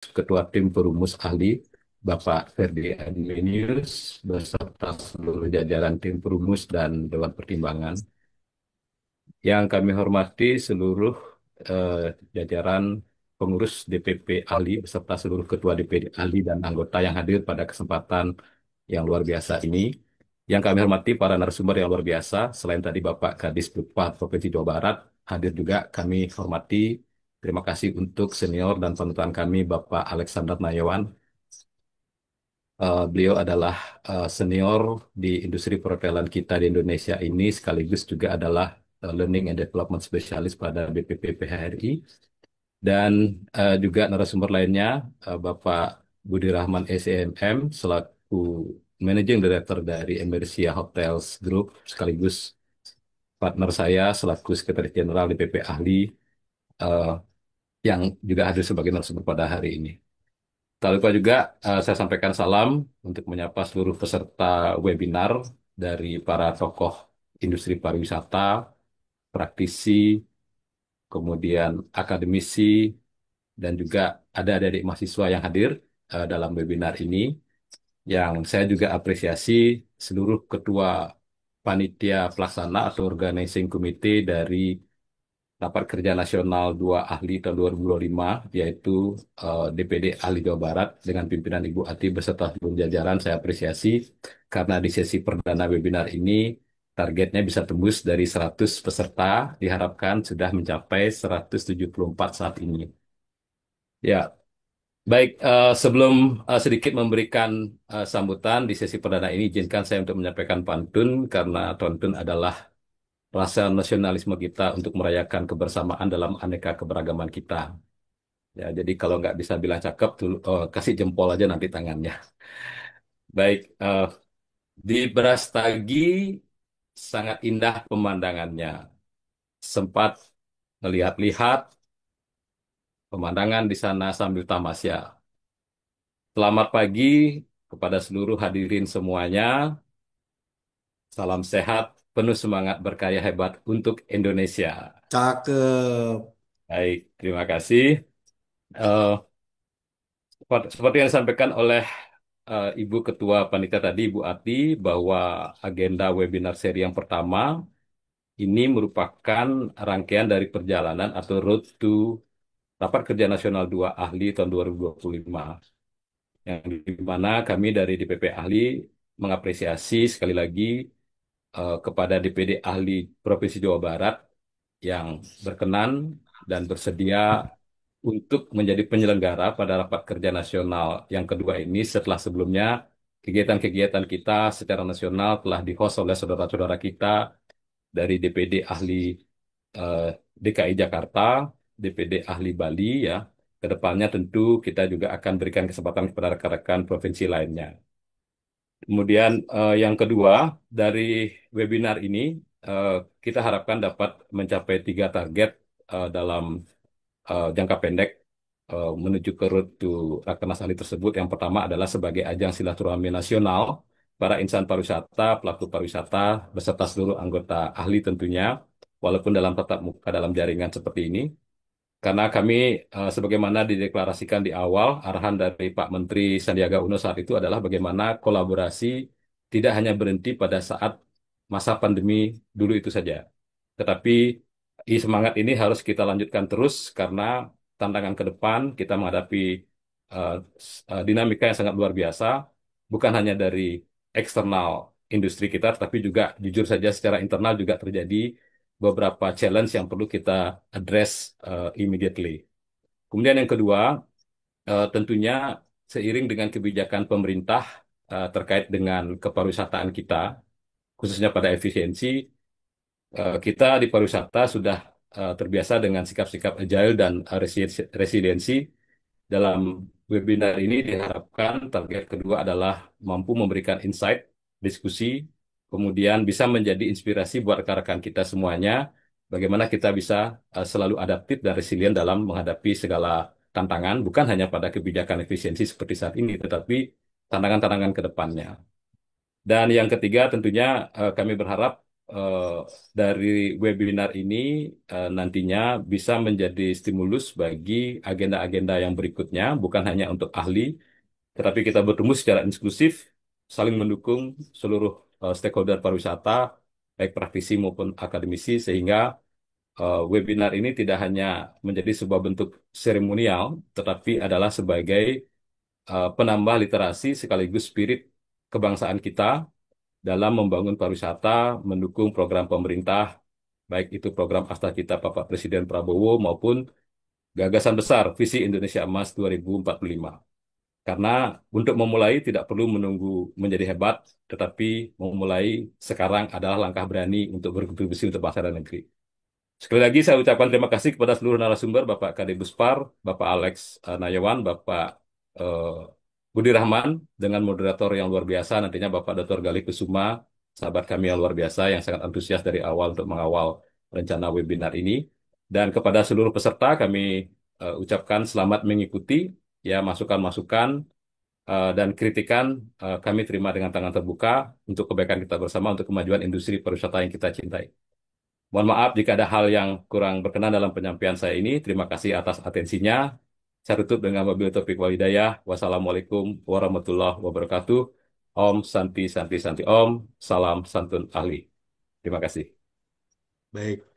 Ketua Tim Perumus Ahli, Bapak Ferdi Adminius, beserta seluruh jajaran tim perumus dan Dewan Pertimbangan. Yang kami hormati seluruh eh, jajaran pengurus DPP Ahli beserta seluruh ketua DPD Ahli dan anggota yang hadir pada kesempatan yang luar biasa ini. Yang kami hormati para narasumber yang luar biasa, selain tadi Bapak Kadis Dukpad Provinsi Jawa Barat, hadir juga kami hormati. Terima kasih untuk senior dan panutan kami Bapak Alexander Nayawan. Beliau adalah senior di industri perhotelan kita di Indonesia ini, sekaligus juga adalah Learning and Development Specialist pada BPP PHRI. Dan juga narasumber lainnya, Bapak Budi Rahman SEMM, selaku Managing Director dari Emersia Hotels Group, sekaligus partner saya selaku Sekretaris Jenderal DPP Ahli, eh, yang juga hadir sebagai narasumber pada hari ini. Tak lupa juga saya sampaikan salam untuk menyapa seluruh peserta webinar dari para tokoh industri pariwisata, praktisi, kemudian akademisi, dan juga ada adik mahasiswa yang hadir dalam webinar ini. Yang saya juga apresiasi seluruh ketua panitia pelaksana atau organizing committee dari Rapat Kerja Nasional 2 Ahli tahun 2025, yaitu DPD Ahli Jawa Barat dengan pimpinan Ibu Ati beserta seluruh jajaran. Saya apresiasi karena di sesi perdana webinar ini targetnya bisa tembus dari 100 peserta, diharapkan sudah mencapai 174 saat ini. Ya, baik, sebelum sedikit memberikan sambutan di sesi perdana ini, izinkan saya untuk menyampaikan pantun karena pantun adalah rasa nasionalisme kita untuk merayakan kebersamaan dalam aneka keberagaman kita. Ya, jadi kalau nggak bisa bilang cakep, kasih jempol aja nanti tangannya. Baik, di Brastagi sangat indah pemandangannya. Sempat melihat-lihat pemandangan di sana sambil tamasya. Selamat pagi kepada seluruh hadirin semuanya. Salam sehat, penuh semangat, berkarya hebat untuk Indonesia. Cakep. Baik, terima kasih. Eh, seperti yang disampaikan oleh Ibu Ketua Panitia tadi, Ibu Ati, bahwa agenda webinar seri yang pertama ini merupakan rangkaian dari perjalanan atau Road to Rapat Kerja Nasional 2 Ahli tahun 2025. Yang di mana kami dari DPP Ahli mengapresiasi sekali lagi kepada DPD Ahli Provinsi Jawa Barat yang berkenan dan bersedia untuk menjadi penyelenggara pada Rapat Kerja Nasional yang kedua ini setelah sebelumnya kegiatan-kegiatan kita secara nasional telah di-host oleh saudara-saudara kita dari DPD Ahli eh, DKI Jakarta, DPD Ahli Bali ya. Kedepannya tentu kita juga akan berikan kesempatan kepada rekan-rekan provinsi lainnya. Kemudian yang kedua, dari webinar ini eh, kita harapkan dapat mencapai tiga target dalam jangka pendek menuju ke road to Rakernas Ali tersebut. Yang pertama adalah sebagai ajang silaturahmi nasional para insan pariwisata, pelaku pariwisata, beserta seluruh anggota ahli tentunya, walaupun dalam tatap muka dalam jaringan seperti ini. Karena kami, sebagaimana dideklarasikan di awal, arahan dari Pak Menteri Sandiaga Uno saat itu adalah bagaimana kolaborasi tidak hanya berhenti pada saat masa pandemi dulu itu saja. Tetapi semangat ini harus kita lanjutkan terus karena tantangan ke depan kita menghadapi eh, dinamika yang sangat luar biasa, bukan hanya dari eksternal industri kita, tapi juga jujur saja secara internal juga terjadi beberapa challenge yang perlu kita address immediately. Kemudian yang kedua, tentunya seiring dengan kebijakan pemerintah terkait dengan kepariwisataan kita, khususnya pada efisiensi, kita di pariwisata sudah terbiasa dengan sikap-sikap agile dan resiliensi. Dalam webinar ini diharapkan target kedua adalah mampu memberikan insight, diskusi, kemudian bisa menjadi inspirasi buat rekan-rekan kita semuanya, bagaimana kita bisa selalu adaptif dan resilient dalam menghadapi segala tantangan, bukan hanya pada kebijakan efisiensi seperti saat ini, tetapi tantangan-tantangan ke depannya. Dan yang ketiga tentunya kami berharap eh, dari webinar ini nantinya bisa menjadi stimulus bagi agenda-agenda yang berikutnya, bukan hanya untuk ahli, tetapi kita bertemu secara inklusif, saling mendukung seluruh stakeholder pariwisata, baik praktisi maupun akademisi, sehingga webinar ini tidak hanya menjadi sebuah bentuk seremonial, tetapi adalah sebagai penambah literasi sekaligus spirit kebangsaan kita dalam membangun pariwisata, mendukung program pemerintah, baik itu program Asta Kita Bapak Presiden Prabowo maupun gagasan besar visi Indonesia Emas 2045. Karena untuk memulai tidak perlu menunggu menjadi hebat, tetapi memulai sekarang adalah langkah berani untuk berkontribusi untuk bangsa dan negeri. Sekali lagi saya ucapkan terima kasih kepada seluruh narasumber, Bapak Kade Buspar, Bapak Alex Nayawan, Bapak eh, Budi Rahman, dengan moderator yang luar biasa, nantinya Bapak Dr. Galih Kusuma, sahabat kami yang luar biasa, yang sangat antusias dari awal untuk mengawal rencana webinar ini. Dan kepada seluruh peserta, kami ucapkan selamat mengikuti, ya masukan-masukan dan kritikan kami terima dengan tangan terbuka untuk kebaikan kita bersama, untuk kemajuan industri pariwisata yang kita cintai. Mohon maaf jika ada hal yang kurang berkenan dalam penyampaian saya ini. Terima kasih atas atensinya. Saya tutup dengan wabillahi taufiq wal hidayah. Wassalamualaikum warahmatullahi wabarakatuh. Om Santi Santi Santi Om. Salam santun ahli. Terima kasih. Baik.